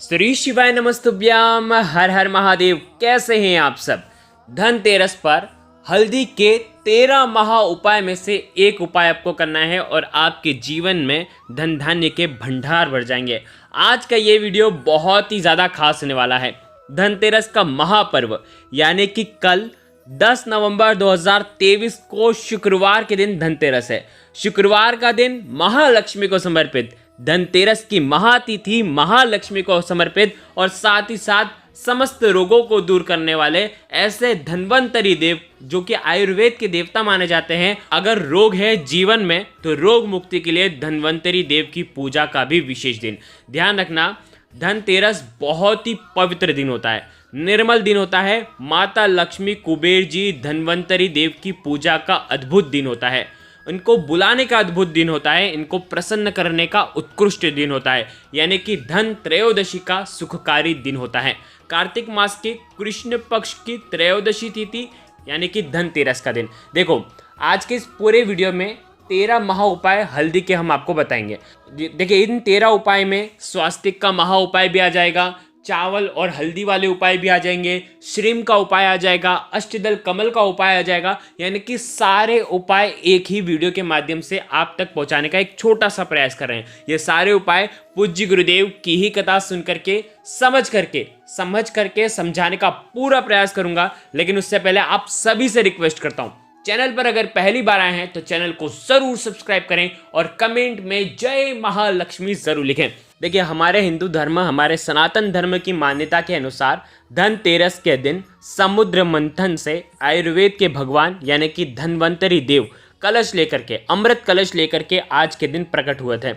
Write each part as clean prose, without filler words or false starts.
श्री शिवाय नमस्तुभ्याम। हर हर महादेव। कैसे हैं आप सब। धनतेरस पर हल्दी के 13 महा उपाय में से एक उपाय आपको करना है और आपके जीवन में धन धान्य के भंडार बढ़ जाएंगे। आज का ये वीडियो बहुत ही ज़्यादा खास होने वाला है। धनतेरस का महापर्व यानी कि कल 10 नवंबर 2023 को शुक्रवार के दिन धनतेरस है। शुक्रवार का दिन महालक्ष्मी को समर्पित, धनतेरस की महातिथि महालक्ष्मी को समर्पित और साथ ही साथ समस्त रोगों को दूर करने वाले ऐसे धन्वंतरी देव जो कि आयुर्वेद के देवता माने जाते हैं। अगर रोग है जीवन में तो रोग मुक्ति के लिए धन्वंतरी देव की पूजा का भी विशेष दिन। ध्यान रखना, धनतेरस बहुत ही पवित्र दिन होता है, निर्मल दिन होता है। माता लक्ष्मी, कुबेर जी, धन्वंतरी देव की पूजा का अद्भुत दिन होता है। इनको बुलाने का अद्भुत दिन होता है, इनको प्रसन्न करने का उत्कृष्ट दिन होता है, यानी कि धन त्रयोदशी का सुखकारी दिन होता है। कार्तिक मास के कृष्ण पक्ष की त्रयोदशी तिथि यानी कि धनतेरस का दिन। देखो, आज के इस पूरे वीडियो में 13 महा उपाय हल्दी के हम आपको बताएंगे। देखिए, इन 13 उपाय में स्वास्तिक का महा उपाय भी आ जाएगा, चावल और हल्दी वाले उपाय भी आ जाएंगे, श्रीम का उपाय आ जाएगा, अष्टदल कमल का उपाय आ जाएगा। यानी कि सारे उपाय एक ही वीडियो के माध्यम से आप तक पहुंचाने का एक छोटा सा प्रयास कर रहे हैं। ये सारे उपाय पूज्य गुरुदेव की ही कथा सुन करके समझ करके समझाने का पूरा प्रयास करूंगा। लेकिन उससे पहले आप सभी से रिक्वेस्ट करता हूं, चैनल पर अगर पहली बार आए हैं तो चैनल को जरूर सब्सक्राइब करें और कमेंट में जय महालक्ष्मी जरूर लिखें। देखिए, हमारे हिंदू धर्म, हमारे सनातन धर्म की मान्यता के अनुसार धनतेरस के दिन समुद्र मंथन से आयुर्वेद के भगवान यानी कि धन्वंतरी देव कलश लेकर के, अमृत कलश लेकर के आज के दिन प्रकट हुए थे।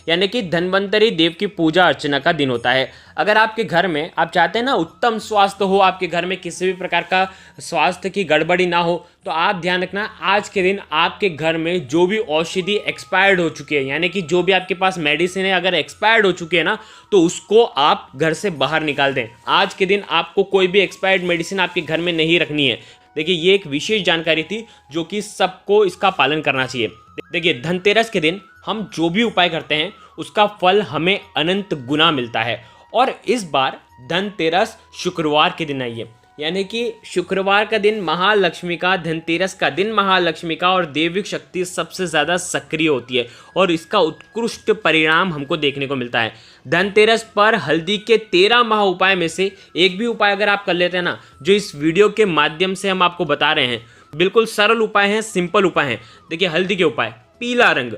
यानी कि धन्वंतरी देव की पूजा अर्चना का दिन होता है। अगर आपके घर में आप चाहते हैं ना उत्तम स्वास्थ्य हो, आपके घर में किसी भी प्रकार का स्वास्थ्य की गड़बड़ी ना हो, तो आप ध्यान रखना, आज के दिन आपके घर में जो भी औषधि एक्सपायर्ड हो चुकी है, यानी कि जो भी आपके पास मेडिसिन है अगर एक्सपायर्ड हो चुकी है ना, तो उसको आप घर से बाहर निकाल दें। आज के दिन आपको कोई भी एक्सपायर्ड मेडिसिन आपके घर में नहीं रखनी है। देखिए, ये एक विशेष जानकारी थी जो कि सबको इसका पालन करना चाहिए। देखिए, धनतेरस के दिन हम जो भी उपाय करते हैं उसका फल हमें अनंत गुना मिलता है। और इस बार धनतेरस शुक्रवार के दिन आई है, यानी कि शुक्रवार का दिन महालक्ष्मी का, धनतेरस का दिन महालक्ष्मी का, और दैविक शक्ति सबसे ज़्यादा सक्रिय होती है और इसका उत्कृष्ट परिणाम हमको देखने को मिलता है। धनतेरस पर हल्दी के 13 महा उपाय में से एक भी उपाय अगर आप कर लेते हैं ना, जो इस वीडियो के माध्यम से हम आपको बता रहे हैं, बिल्कुल सरल उपाय हैं, सिंपल उपाय हैं। देखिए, हल्दी के उपाय। पीला रंग।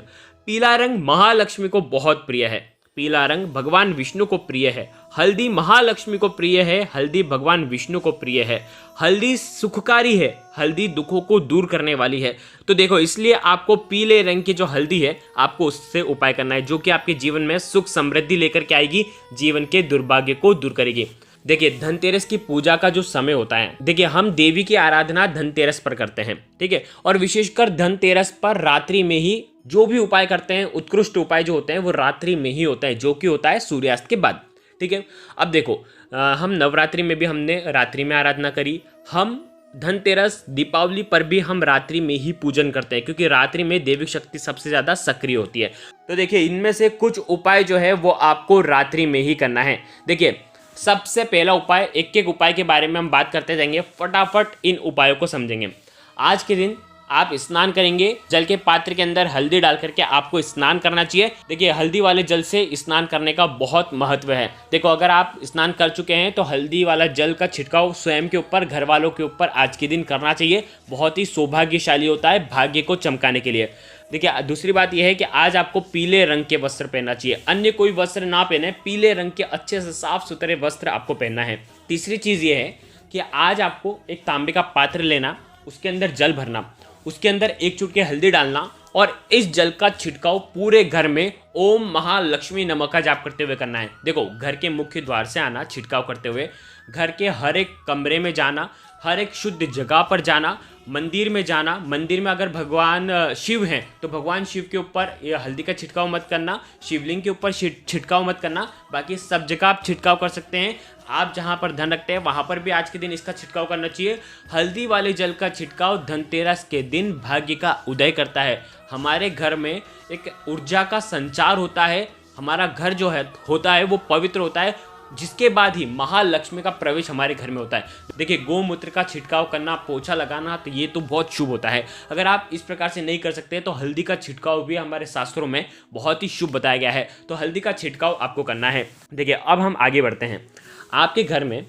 पीला रंग महालक्ष्मी को बहुत प्रिय है, पीला रंग भगवान विष्णु को प्रिय है। हल्दी महालक्ष्मी को प्रिय है, हल्दी भगवान विष्णु को प्रिय है। हल्दी सुखकारी है, हल्दी दुखों को दूर करने वाली है। तो देखो, इसलिए आपको पीले रंग की जो हल्दी है आपको उससे उपाय करना है, जो कि आपके जीवन में सुख समृद्धि लेकर के आएगी, जीवन के दुर्भाग्य को दूर करेगी। देखिए, धनतेरस की पूजा का जो समय होता है, देखिए हम देवी की आराधना धनतेरस पर करते हैं, ठीक है। और विशेषकर धनतेरस पर रात्रि में ही जो भी उपाय करते हैं, उत्कृष्ट उपाय जो होते हैं वो रात्रि में ही होता है, जो कि होता है सूर्यास्त के बाद, ठीक है। अब देखो, हम नवरात्रि में भी हमने रात्रि में आराधना करी, हम धनतेरस दीपावली पर भी हम रात्रि में ही पूजन करते हैं, क्योंकि रात्रि में देविक शक्ति सबसे ज़्यादा सक्रिय होती है। तो देखिए, इनमें से कुछ उपाय जो है वो आपको रात्रि में ही करना है। देखिए, सबसे पहला उपाय, एक एक उपाय के बारे में हम बात करते जाएंगे, फटाफट इन उपायों को समझेंगे। आज के दिन आप स्नान करेंगे, जल के पात्र के अंदर हल्दी डाल करके आपको स्नान करना चाहिए। देखिए, हल्दी वाले जल से स्नान करने का बहुत महत्व है। देखो, अगर आप स्नान कर चुके हैं तो हल्दी वाला जल का छिड़काव स्वयं के ऊपर, घर वालों के ऊपर आज के दिन करना चाहिए। बहुत ही सौभाग्यशाली होता है, भाग्य को चमकाने के लिए। देखिए, दूसरी बात यह है कि आज आपको पीले रंग के वस्त्र पहनना चाहिए, अन्य कोई वस्त्र ना पहने, पीले रंग के अच्छे से साफ सुथरे वस्त्र आपको पहनना है। तीसरी चीज़ ये है कि आज आपको एक तांबे का पात्र लेना, उसके अंदर जल भरना, उसके अंदर एक चुटकी हल्दी डालना और इस जल का छिड़काव पूरे घर में ओम महालक्ष्मी नमः का जाप करते हुए करना है। देखो, घर के मुख्य द्वार से आना, छिड़काव करते हुए घर के हर एक कमरे में जाना, हर एक शुद्ध जगह पर जाना, मंदिर में जाना। मंदिर में अगर भगवान शिव हैं तो भगवान शिव के ऊपर ये हल्दी का छिड़काव मत करना, शिवलिंग के ऊपर छिड़काव मत करना, बाकी सब जगह आप छिड़काव कर सकते हैं। आप जहाँ पर धन रखते हैं वहाँ पर भी आज के दिन इसका छिड़काव करना चाहिए। हल्दी वाले जल का छिड़काव धनतेरस के दिन भाग्य का उदय करता है। हमारे घर में एक ऊर्जा का संचार होता है, हमारा घर जो है होता है वो पवित्र होता है, जिसके बाद ही महालक्ष्मी का प्रवेश हमारे घर में होता है। देखिए, गौमूत्र का छिड़काव करना, पोछा लगाना, तो ये तो बहुत शुभ होता है। अगर आप इस प्रकार से नहीं कर सकते तो हल्दी का छिड़काव भी हमारे शास्त्रों में बहुत ही शुभ बताया गया है। तो हल्दी का छिड़काव आपको करना है। देखिए, अब हम आगे बढ़ते हैं। आपके घर में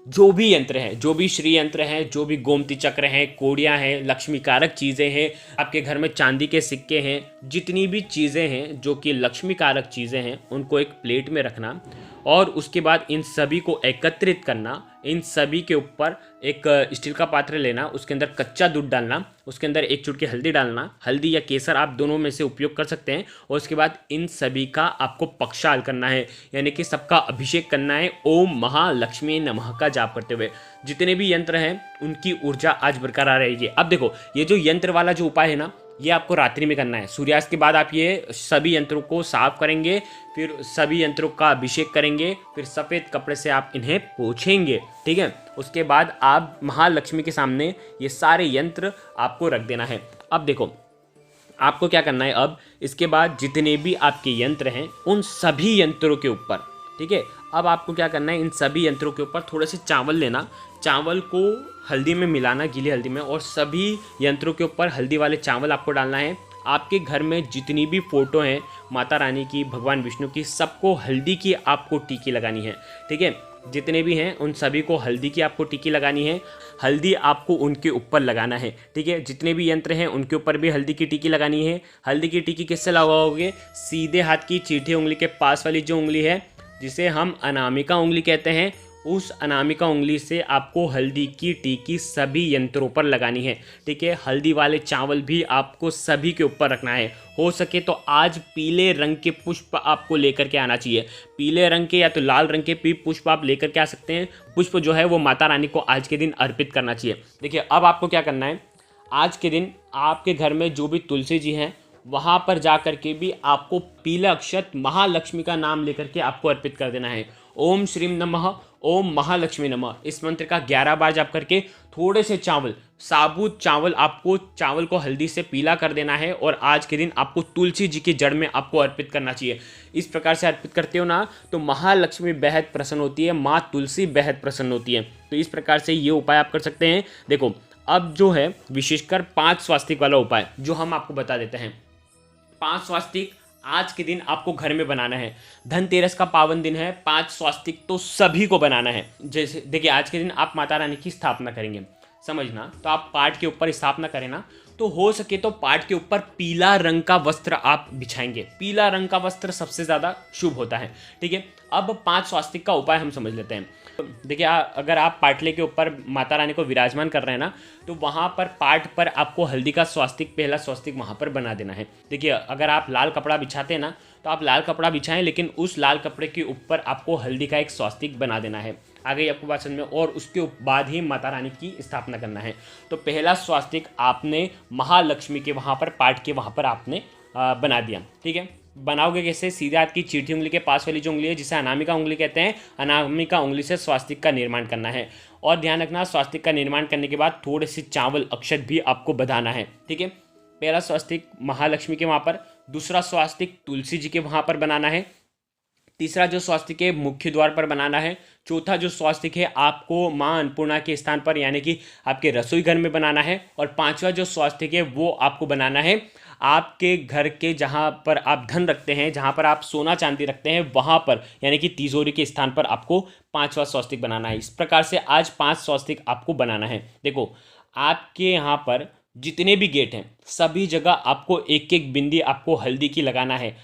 जो भी यंत्र है, जो भी श्री यंत्र हैं, जो भी गोमती चक्र हैं, कोड़ियाँ हैं, लक्ष्मी कारक चीज़ें हैं, आपके घर में चांदी के सिक्के हैं, जितनी भी चीज़ें हैं जो कि लक्ष्मी कारक चीज़ें हैं, उनको एक प्लेट में रखना और उसके बाद इन सभी को एकत्रित करना। इन सभी के ऊपर एक स्टील का पात्र लेना, उसके अंदर कच्चा दूध डालना, उसके अंदर एक चुटकी हल्दी डालना, हल्दी या केसर आप दोनों में से उपयोग कर सकते हैं, और उसके बाद इन सभी का आपको पक्षाल करना है, यानी कि सबका अभिषेक करना है ओम महालक्ष्मी नमः का जाप करते हुए। जितने भी यंत्र हैं उनकी ऊर्जा आज बरकरार रहेगी। अब देखो, ये जो यंत्र वाला जो उपाय है ना, ये आपको रात्रि में करना है। सूर्यास्त के बाद आप ये सभी यंत्रों को साफ करेंगे, फिर सभी यंत्रों का अभिषेक करेंगे, फिर सफ़ेद कपड़े से आप इन्हें पोंछेंगे, ठीक है। उसके बाद आप महालक्ष्मी के सामने ये सारे यंत्र आपको रख देना है। अब देखो, आपको क्या करना है, अब इसके बाद जितने भी आपके यंत्र हैं उन सभी यंत्रों के ऊपर, ठीक है, अब आपको क्या करना है, इन सभी यंत्रों के ऊपर थोड़े से चावल लेना, चावल को हल्दी में मिलाना, गीली हल्दी में, और सभी यंत्रों के ऊपर हल्दी वाले चावल आपको डालना है। आपके घर में जितनी भी फ़ोटो हैं माता रानी की, भगवान विष्णु की, सबको हल्दी की आपको टीकी लगानी है, ठीक है। जितने भी हैं उन सभी को हल्दी की आपको टीकी लगानी है। हल्दी आपको उनके ऊपर लगाना है, ठीक है। जितने भी यंत्र हैं उनके ऊपर भी हल्दी की टीकी लगानी है। हल्दी की टीकी किससे लगाओगे? सीधे हाथ की चीठी उंगली के पास वाली जो उंगली है, जिसे हम अनामिका उंगली कहते हैं, उस अनामिका उंगली से आपको हल्दी की टीकी सभी यंत्रों पर लगानी है, ठीक है। हल्दी वाले चावल भी आपको सभी के ऊपर रखना है। हो सके तो आज पीले रंग के पुष्प आपको लेकर के आना चाहिए। पीले रंग के या तो लाल रंग के भी पुष्प आप लेकर के आ सकते हैं। पुष्प जो है वो माता रानी को आज के दिन अर्पित करना चाहिए। देखिए, अब आपको क्या करना है, आज के दिन आपके घर में जो भी तुलसी जी हैं वहाँ पर जा कर के भी आपको पीला अक्षत महालक्ष्मी का नाम लेकर के आपको अर्पित कर देना है। ओम श्रीम नमः, ओम महालक्ष्मी नमः, इस मंत्र का 11 बार जाप करके थोड़े से चावल, साबुत चावल, आपको चावल को हल्दी से पीला कर देना है और आज के दिन आपको तुलसी जी की जड़ में आपको अर्पित करना चाहिए। इस प्रकार से अर्पित करते हो ना तो महालक्ष्मी बेहद प्रसन्न होती है, माँ तुलसी बेहद प्रसन्न होती है। तो इस प्रकार से ये उपाय आप कर सकते हैं। देखो, अब जो है विशेषकर 5 स्वास्तिक वाला उपाय जो हम आपको बता देते हैं। 5 स्वास्तिक आज के दिन आपको घर में बनाना है। धनतेरस का पावन दिन है, 5 स्वास्तिक तो सभी को बनाना है। जैसे देखिए, आज के दिन आप माता रानी की स्थापना करेंगे, समझना, तो आप पाट के ऊपर स्थापना करें ना, तो हो सके तो पाट के ऊपर पीला रंग का वस्त्र आप बिछाएंगे। पीला रंग का वस्त्र सबसे ज़्यादा शुभ होता है, ठीक है। अब 5 स्वास्तिक का उपाय हम समझ लेते हैं। देखिए, अगर आप पाटले के ऊपर माता रानी को विराजमान कर रहे हैं ना, तो वहाँ पर पाट पर आपको हल्दी का स्वास्तिक, पहला स्वास्तिक वहाँ पर बना देना है। देखिए, अगर आप लाल कपड़ा बिछाते हैं ना, तो आप लाल कपड़ा बिछाएं, लेकिन उस लाल कपड़े के ऊपर आपको हल्दी का एक स्वास्तिक बना देना है। आ गई आपको बात समझ में? और उसके बाद ही माता रानी की स्थापना करना है। तो पहला स्वास्तिक आपने महालक्ष्मी के वहाँ पर, पाट के वहाँ पर आपने बना दिया, ठीक है। बनाओगे कैसे? सीधे हाथ की चीठी उंगली के पास वाली जो उंगली है, जिसे अनामिका उंगली कहते हैं, अनामिका उंगली से स्वास्तिक का निर्माण करना है। और ध्यान रखना, स्वास्तिक का निर्माण करने के बाद थोड़े से चावल अक्षत भी आपको बधाना है, ठीक है। पहला स्वास्तिक महालक्ष्मी के वहाँ पर, दूसरा स्वास्तिक तुलसी जी के वहाँ पर बनाना है, तीसरा जो स्वास्तिक है मुख्य द्वार पर बनाना है, चौथा जो स्वास्तिक है आपको माँ अन्नपूर्णा के स्थान पर यानी कि आपके रसोई घर में बनाना है, और पांचवा जो स्वास्तिक है वो आपको बनाना है आपके घर के जहाँ पर आप धन रखते हैं, जहाँ पर आप सोना चांदी रखते हैं, वहाँ पर यानी कि तिजोरी के स्थान पर आपको 5वां स्वास्तिक बनाना है। इस प्रकार से आज 5 स्वास्तिक आपको बनाना है। देखो, आपके यहाँ पर जितने भी गेट हैं सभी जगह आपको एक एक बिंदी आपको हल्दी की लगाना है।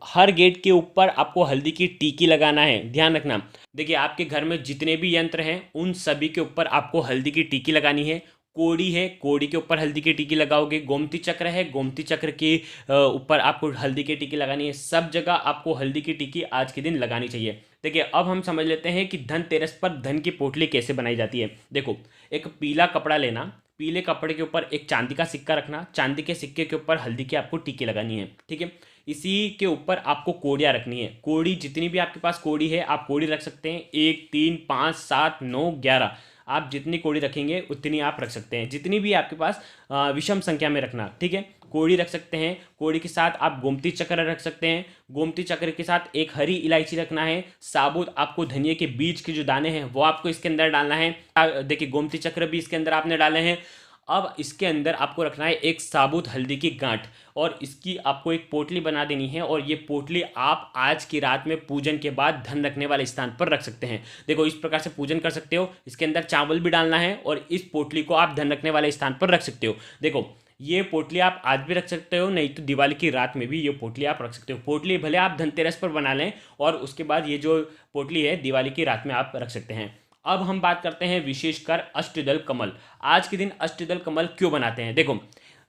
हर गेट के ऊपर आपको हल्दी की टीकी लगाना है, ध्यान रखना। देखिए, आपके घर में जितने भी यंत्र हैं उन सभी के ऊपर आपको हल्दी की टीकी लगानी है। कोड़ी है, कोड़ी के ऊपर हल्दी की टीकी लगाओगे। गोमती चक्र है, गोमती चक्र के ऊपर आपको हल्दी की टीकी लगानी है। सब जगह आपको हल्दी की टीकी आज के दिन लगानी चाहिए। देखिए, अब हम समझ लेते हैं कि धनतेरस पर धन की पोटली कैसे बनाई जाती है। देखो, एक पीला कपड़ा लेना, पीले कपड़े के ऊपर एक चांदी का सिक्का रखना, चांदी के सिक्के के ऊपर हल्दी की आपको टीकी लगानी है, ठीक है। इसी के ऊपर आपको कोड़ियाँ रखनी है। कोड़ी जितनी भी आपके पास कोड़ी है आप कोड़ी रख सकते हैं, 1, 3, 5, 7, 9, 11, आप जितनी कोड़ी रखेंगे उतनी आप रख सकते हैं। जितनी भी आपके पास विषम संख्या में रखना, ठीक है। कोड़ी रख सकते हैं, कोड़ी के साथ आप गोमती चक्र रख सकते हैं, गोमती चक्र के साथ एक हरी इलायची रखना है, साबुत आपको धनिया के बीज के जो दाने हैं वो आपको इसके अंदर डालना है। देखिए गोमती चक्र भी इसके अंदर आपने डाले हैं। अब इसके अंदर आपको रखना है एक साबुत हल्दी की गांठ, और इसकी आपको एक पोटली बना देनी है, और ये पोटली आप आज की रात में पूजन के बाद धन रखने वाले स्थान पर रख सकते हैं। देखो इस प्रकार से पूजन कर सकते हो। इसके अंदर चावल भी डालना है और इस पोटली को आप धन रखने वाले स्थान पर रख सकते हो। देखो ये पोटली आप आज भी रख सकते हो, नहीं तो दिवाली की रात में भी ये पोटली आप रख सकते हो। पोटली भले आप धनतेरस पर बना लें और उसके बाद ये जो पोटली है दिवाली की रात में आप रख सकते हैं। अब हम बात करते हैं विशेषकर अष्टदल कमल। आज के दिन अष्टदल कमल क्यों बनाते हैं? देखो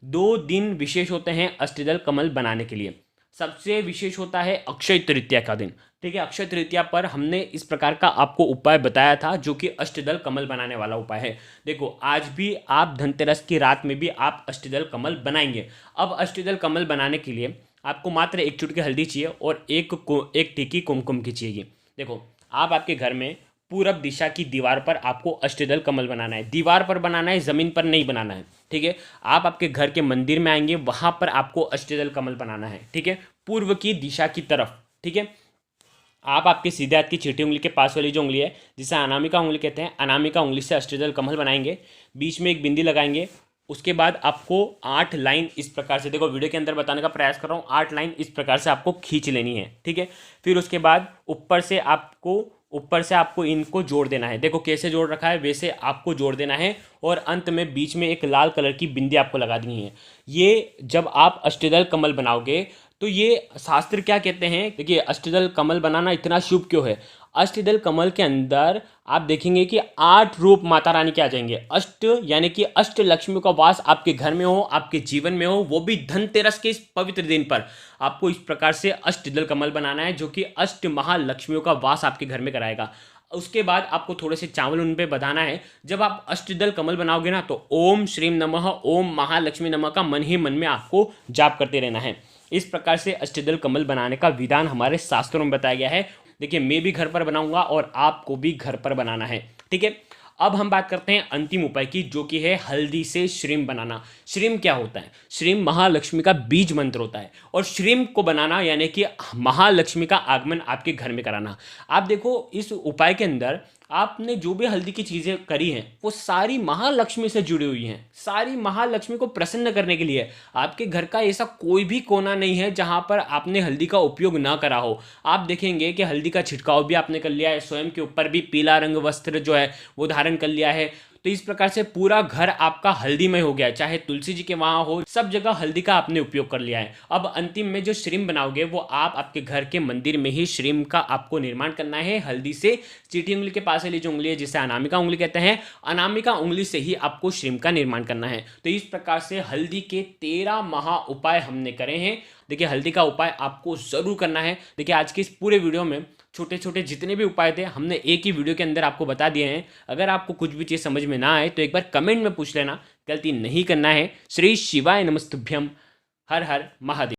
2 दिन विशेष होते हैं अष्टदल कमल बनाने के लिए। सबसे विशेष होता है अक्षय तृतीया का दिन। ठीक है, अक्षय तृतीया पर हमने इस प्रकार का आपको उपाय बताया था जो कि अष्टदल कमल बनाने वाला उपाय है। देखो आज भी आप धनतेरस की रात में भी आप अष्टदल कमल बनाएंगे। अब अष्टदल कमल बनाने के लिए आपको मात्र 1 चुटकी हल्दी चाहिए और एक टिक्की कुमकुम की चाहिए। देखो आप आपके घर में पूरब दिशा की दीवार पर आपको अष्टदल कमल बनाना है। दीवार पर बनाना है, ज़मीन पर नहीं बनाना है। ठीक है, आप आपके घर के मंदिर में आएंगे, वहाँ पर आपको अष्टदल कमल बनाना है। ठीक है, पूर्व की दिशा की तरफ। ठीक है, आप आपके सीधे हाथ की छठी उंगली के पास वाली जो उंगली है जिसे अनामिका उंगली कहते हैं, अनामिका उंगली से अष्टदल कमल बनाएंगे, बीच में एक बिंदी लगाएंगे। उसके बाद आपको 8 लाइन इस प्रकार से, देखो वीडियो के अंदर बताने का प्रयास कर रहा हूँ, 8 लाइन इस प्रकार से आपको खींच लेनी है। ठीक है, फिर उसके बाद ऊपर से आपको इनको जोड़ देना है। देखो कैसे जोड़ रखा है वैसे आपको जोड़ देना है, और अंत में बीच में एक लाल कलर की बिंदी आपको लगा देनी है। ये जब आप अष्टदल कमल बनाओगे तो ये शास्त्र क्या कहते हैं, देखिए अष्टदल कमल बनाना इतना शुभ क्यों है। अष्टदल कमल के अंदर आप देखेंगे कि 8 रूप माता रानी के आ जाएंगे। अष्ट यानी कि अष्ट लक्ष्मी का वास आपके घर में हो, आपके जीवन में हो, वो भी धनतेरस के इस पवित्र दिन पर आपको इस प्रकार से अष्टदल कमल बनाना है जो कि अष्ट महालक्ष्मियों का वास आपके घर में कराएगा। उसके बाद आपको थोड़े से चावल उन पे बधाना है। जब आप अष्टदल कमल बनाओगे ना तो ओम श्रीम नमः, ओम महालक्ष्मी नमः का मन ही मन में आपको जाप करते रहना है। इस प्रकार से अष्टदल कमल बनाने का विधान हमारे शास्त्रों में बताया गया है। देखिए मैं भी घर पर बनाऊंगा और आपको भी घर पर बनाना है। ठीक है, अब हम बात करते हैं अंतिम उपाय की, जो कि है हल्दी से श्रीम बनाना। श्रीम क्या होता है? श्रीम महालक्ष्मी का बीज मंत्र होता है, और श्रीम को बनाना यानी कि महालक्ष्मी का आगमन आपके घर में कराना। आप देखो इस उपाय के अंदर आपने जो भी हल्दी की चीज़ें करी हैं वो सारी महालक्ष्मी से जुड़ी हुई हैं, सारी महालक्ष्मी को प्रसन्न करने के लिए। आपके घर का ऐसा कोई भी कोना नहीं है जहां पर आपने हल्दी का उपयोग ना करा हो। आप देखेंगे कि हल्दी का छिड़काव भी आपने कर लिया है, स्वयं के ऊपर भी पीला रंग वस्त्र जो है वो धारण कर लिया है। तो इस प्रकार से पूरा घर आपका हल्दीमय हो गया है, चाहे तुलसी जी के वहां हो, सब जगह हल्दी का आपने उपयोग कर लिया है। अब अंतिम में जो श्रीम बनाओगे वो आप आपके घर के मंदिर में ही श्रीम का आपको निर्माण करना है। हल्दी से चीटी उंगली के पास वाली जो उंगली है जिसे अनामिका उंगली कहते हैं, अनामिका उंगली से ही आपको श्रीम का निर्माण करना है। तो इस प्रकार से हल्दी के 13 महा उपाय हमने करे हैं। देखिए हल्दी का उपाय आपको जरूर करना है। देखिए आज के इस पूरे वीडियो में छोटे छोटे जितने भी उपाय थे हमने एक ही वीडियो के अंदर आपको बता दिए हैं। अगर आपको कुछ भी चीज़ समझ में ना आए तो एक बार कमेंट में पूछ लेना, गलती नहीं करना है। श्री शिवाय नमस्तुभ्यम। हर हर महादेव।